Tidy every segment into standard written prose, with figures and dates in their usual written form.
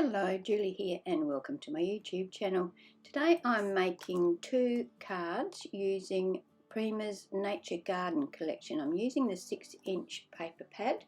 Hello, Julie here and welcome to my YouTube channel. Today I'm making two cards using Prima's Nature Garden collection. I'm using the 6-inch paper pad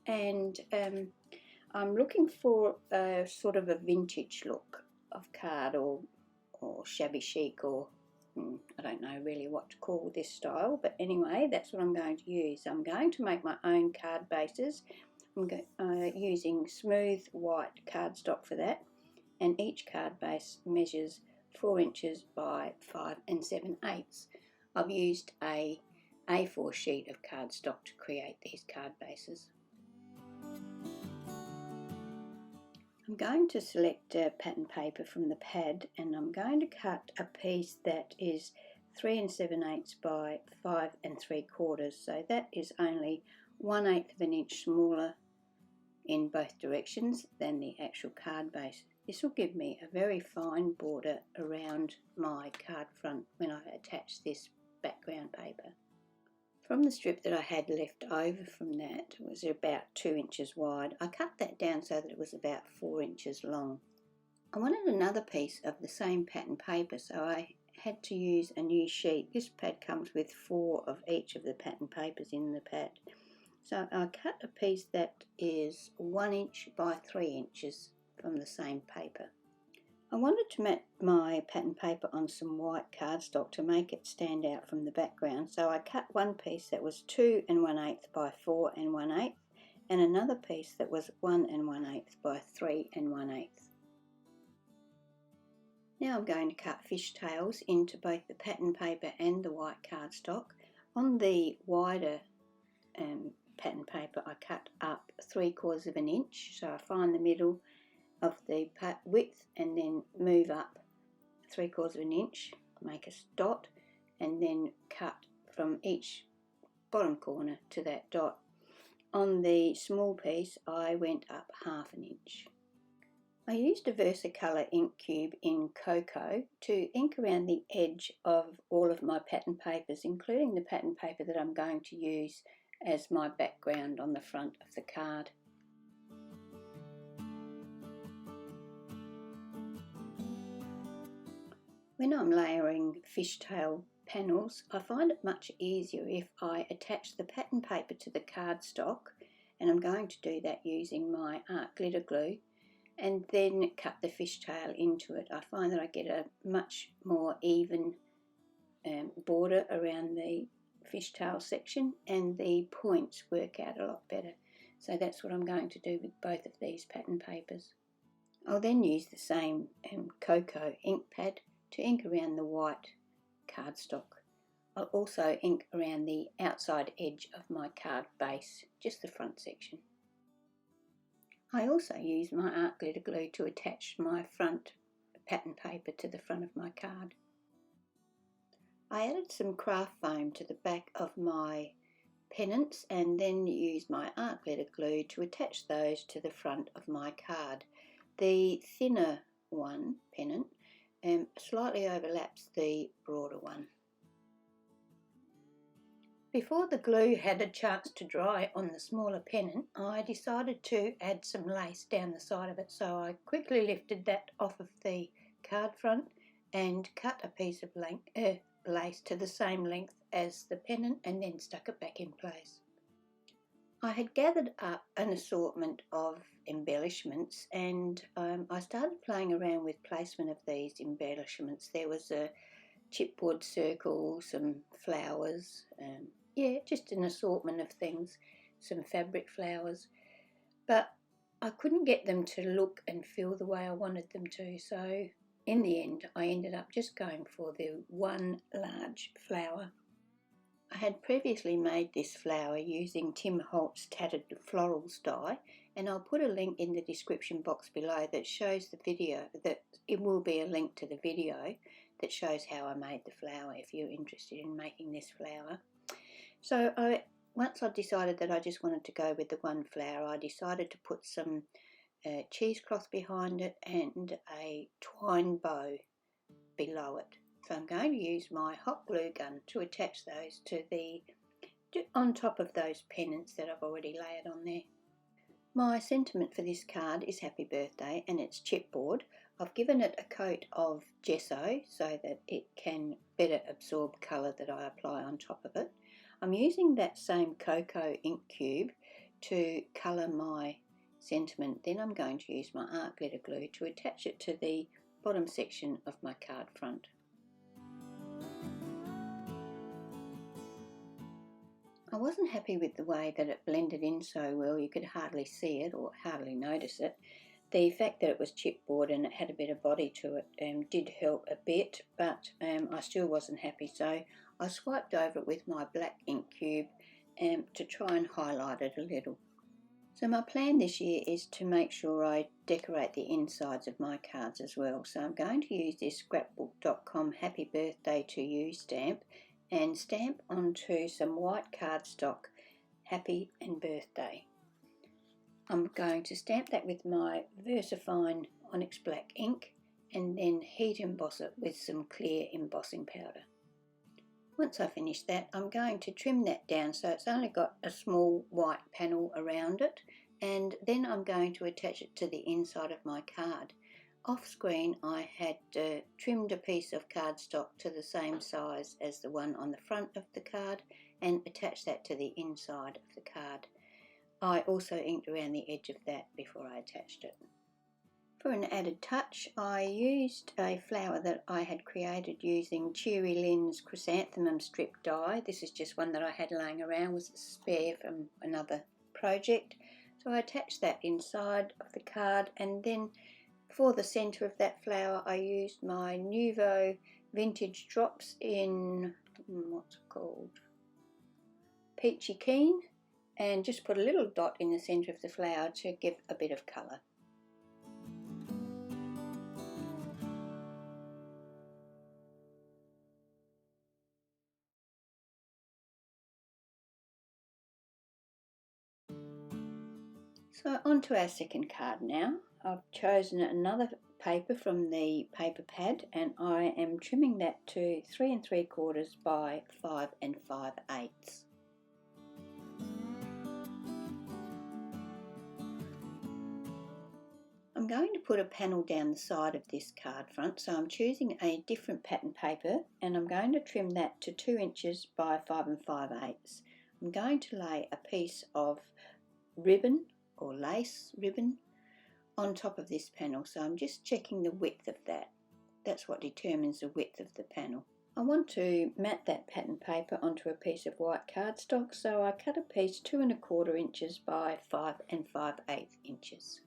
and I'm looking for a sort of a vintage look of card or shabby chic or I don't know really what to call this style, but anyway that's what I'm going to use. I'm going to make my own card bases. I'm using smooth white cardstock for that, and each card base measures 4 inches by 5 7/8. I've used a A4 sheet of cardstock to create these card bases. I'm going to select pattern paper from the pad and I'm going to cut a piece that is 3 7/8 by 5 3/4, so that is only 1/8 of an inch smaller in both directions than the actual card base. This will give me a very fine border around my card front when I attach this background paper. From the strip that I had left over from that, it was about 2 inches wide, I cut that down so that it was about 4 inches long. I wanted another piece of the same pattern paper, so I had to use a new sheet. This pad comes with 4 of each of the pattern papers in the pad. So I cut a piece that is 1 inch by 3 inches from the same paper. I wanted to mat my pattern paper on some white cardstock to make it stand out from the background, so I cut one piece that was 2 1/8 by 4 1/8 and another piece that was 1 1/8 by 3 1/8. Now I'm going to cut fishtails into both the pattern paper and the white cardstock. On the wider pattern paper I cut up 3/4 of an inch, so I find the middle of the width and then move up 3/4 of an inch, make a dot and then cut from each bottom corner to that dot. On the small piece I went up 1/2 an inch. I used a Versacolour ink cube in Cocoa to ink around the edge of all of my pattern papers, including the pattern paper that I'm going to use as my background on the front of the card. When I'm layering fishtail panels, I find it much easier if I attach the pattern paper to the cardstock, and I'm going to do that using my art glitter glue, and then cut the fishtail into it. I find that I get a much more even border around the fishtail section and the points work out a lot better. So that's what I'm going to do with both of these pattern papers. I'll then use the same Cocoa ink pad to ink around the white cardstock. I'll also ink around the outside edge of my card base, just the front section. I also use my art glitter glue to attach my front pattern paper to the front of my card. I added some craft foam to the back of my pennants and then used my art glitter glue to attach those to the front of my card. The thinner one, pennant, slightly overlaps the broader one. Before the glue had a chance to dry on the smaller pennant, I decided to add some lace down the side of it, so I quickly lifted that off of the card front and cut a piece of lace to the same length as the pennant and then stuck it back in place. I had gathered up an assortment of embellishments and I started playing around with placement of these embellishments. There was a chipboard circle, some flowers, just an assortment of things, some fabric flowers, but I couldn't get them to look and feel the way I wanted them to, so in the end I ended up just going for the one large flower. I had previously made this flower using Tim Holtz Tattered Florals die, and I'll put a link in the description box below that shows the video, that it will be a link to the video that shows how I made the flower if you're interested in making this flower. So once I decided that I just wanted to go with the one flower, I decided to put some cheesecloth behind it and a twine bow below it. So I'm going to use my hot glue gun to attach those to on top of those pennants that I've already layered on there. My sentiment for this card is happy birthday, and it's chipboard. I've given it a coat of gesso so that it can better absorb colour that I apply on top of it. I'm using that same cocoa ink cube to colour my sentiment. Then I'm going to use my art glitter glue to attach it to the bottom section of my card front. I wasn't happy with the way that it blended in so well. You could hardly see it or hardly notice it. The fact that it was chipboard and it had a bit of body to it did help a bit, but I still wasn't happy, so I swiped over it with my black ink cube to try and highlight it a little. So my plan this year is to make sure I decorate the insides of my cards as well. So I'm going to use this scrapbook.com Happy Birthday to You stamp and stamp onto some white cardstock Happy and Birthday. I'm going to stamp that with my VersaFine Onyx Black ink and then heat emboss it with some clear embossing powder. Once I finish that, I'm going to trim that down so it's only got a small white panel around it, and then I'm going to attach it to the inside of my card. Off screen I had trimmed a piece of cardstock to the same size as the one on the front of the card and attached that to the inside of the card. I also inked around the edge of that before I attached it. For an added touch, I used a flower that I had created using Cheery Lynn's chrysanthemum strip die. This is just one that I had laying around, was a spare from another project. So I attached that inside of the card, and then for the centre of that flower I used my Nuvo vintage drops in, what's it called, Peachy Keen, and just put a little dot in the centre of the flower to give a bit of colour. So on to our second card now. I've chosen another paper from the paper pad and I am trimming that to 3 3/4 by 5 5/8. I'm going to put a panel down the side of this card front, so I'm choosing a different pattern paper and I'm going to trim that to 2 inches by 5 5/8. I'm going to lay a piece of ribbon or lace ribbon on top of this panel, so I'm just checking the width of that. That's what determines the width of the panel. I want to mat that pattern paper onto a piece of white cardstock, so I cut a piece 2 1/4 inches by 5 5/8 inches.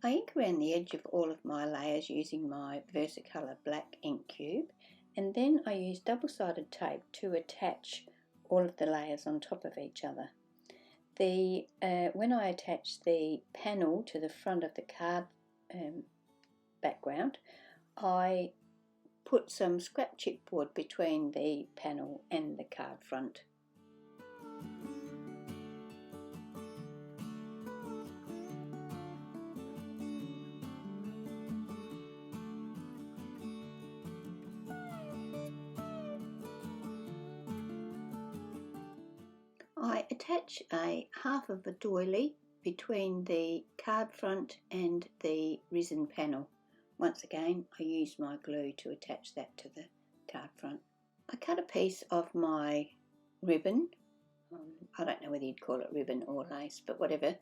I ink around the edge of all of my layers using my Versacolor black ink cube, and then I use double-sided tape to attach all of the layers on top of each other. When I attach the panel to the front of the card background, I put some scrap chipboard between the panel and the card front. I attach a half of a doily between the card front and the resin panel. Once again, I use my glue to attach that to the card front. I cut a piece of my ribbon. I don't know whether you'd call it ribbon or lace, but whatever.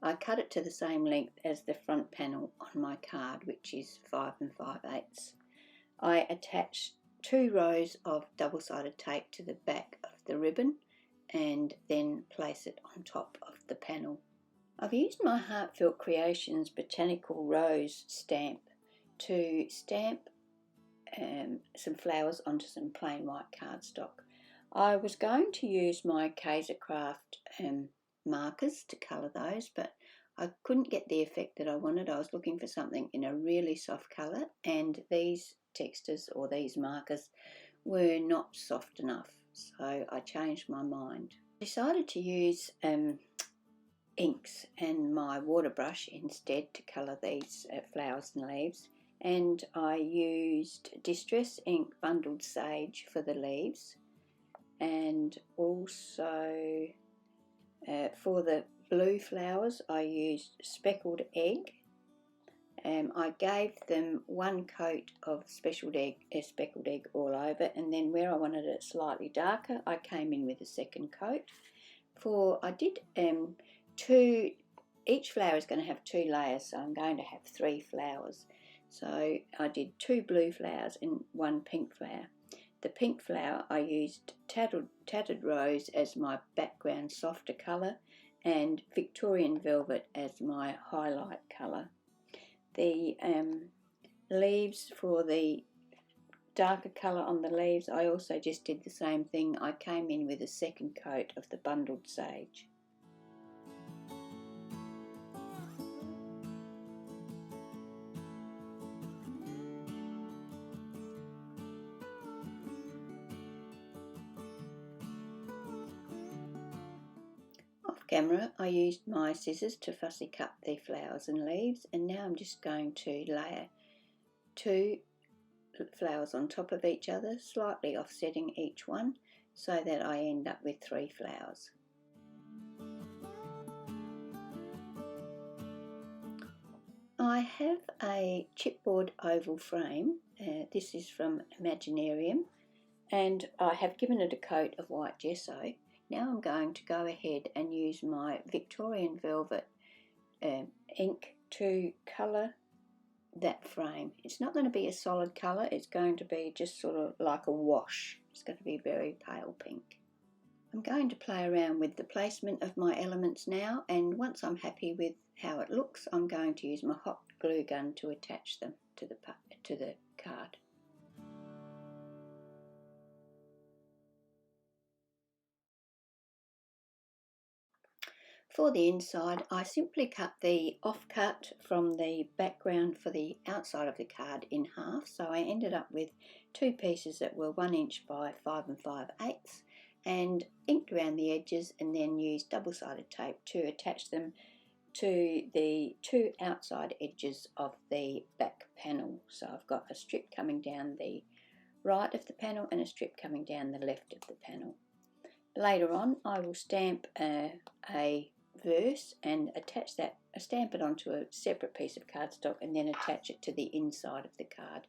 I cut it to the same length as the front panel on my card, which is 5 5/8. I attach 2 rows of double-sided tape to the back of the ribbon and then place it on top of the panel. I've used my Heartfelt Creations Botanical Rose stamp to stamp some flowers onto some plain white cardstock. I was going to use my Kaisercraft markers to colour those, but I couldn't get the effect that I wanted. I was looking for something in a really soft colour, and these textures or these markers were not soft enough, so I changed my mind. I decided to use inks and my water brush instead to colour these flowers and leaves, and I used Distress Ink Bundled Sage for the leaves, and also For the blue flowers I used speckled egg. I gave them one coat of speckled egg all over, and then where I wanted it slightly darker I came in with a second coat. I did two, each flower is going to have 2 layers, so I'm going to have 3 flowers. So I did 2 blue flowers and 1 pink flower. The pink flower I used tattered rose as my background softer colour and Victorian velvet as my highlight colour. The leaves, for the darker colour on the leaves, I also just did the same thing. I came in with a second coat of the bundled sage. Off camera I used my scissors to fussy cut the flowers and leaves, and now I'm just going to layer 2 flowers on top of each other, slightly offsetting each one, so that I end up with 3 flowers. I have a chipboard oval frame. This is from Imaginarium, and I have given it a coat of white gesso. Now I'm going to go ahead and use my Victorian velvet ink to colour that frame. It's not going to be a solid colour, it's going to be just sort of like a wash. It's going to be very pale pink. I'm going to play around with the placement of my elements now, and once I'm happy with how it looks, I'm going to use my hot glue gun to attach them to the card. For the inside, I simply cut the offcut from the background for the outside of the card in half, so I ended up with 2 pieces that were 1 inch by 5 5/8, and inked around the edges, and then used double-sided tape to attach them to the 2 outside edges of the back panel. So I've got a strip coming down the right of the panel and a strip coming down the left of the panel. Later on I will stamp a verse and stamp it onto a separate piece of cardstock, and then attach it to the inside of the card.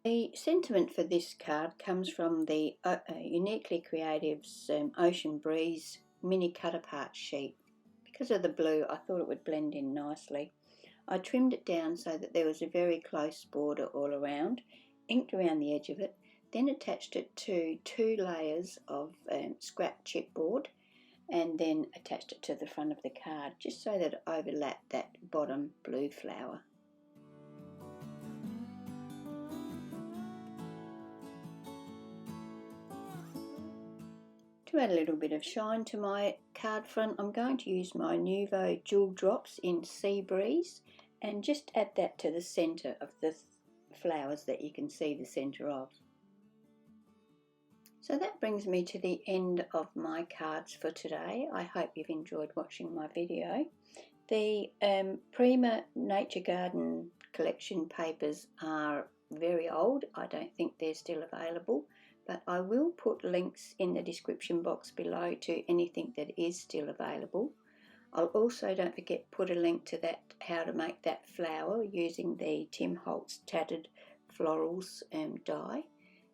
The sentiment for this card comes from the Uniquely Creative's Ocean Breeze mini cut apart sheet. Because of the blue, I thought it would blend in nicely. I trimmed it down so that there was a very close border all around, inked around the edge of it, then attached it to 2 layers of scrap chipboard, and then attached it to the front of the card, just so that it overlapped that bottom blue flower. To add a little bit of shine to my card front, I'm going to use my Nuvo Jewel Drops in Sea Breeze, and just add that to the centre of the flowers that you can see the centre of. So that brings me to the end of my cards for today. I hope you've enjoyed watching my video. The Prima Nature Garden collection papers are very old. I don't think they're still available, but I will put links in the description box below to anything that is still available. I'll also, don't forget, put a link to that, how to make that flower using the Tim Holtz Tattered Florals die.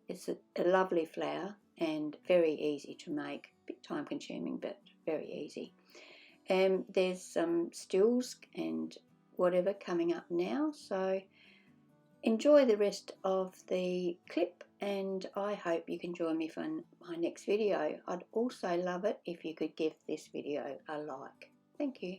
It's a lovely flower and very easy to make. A bit time consuming, but very easy. There's some stills and whatever coming up now, so enjoy the rest of the clip, and I hope you can join me for my next video. I'd also love it if you could give this video a like. Thank you.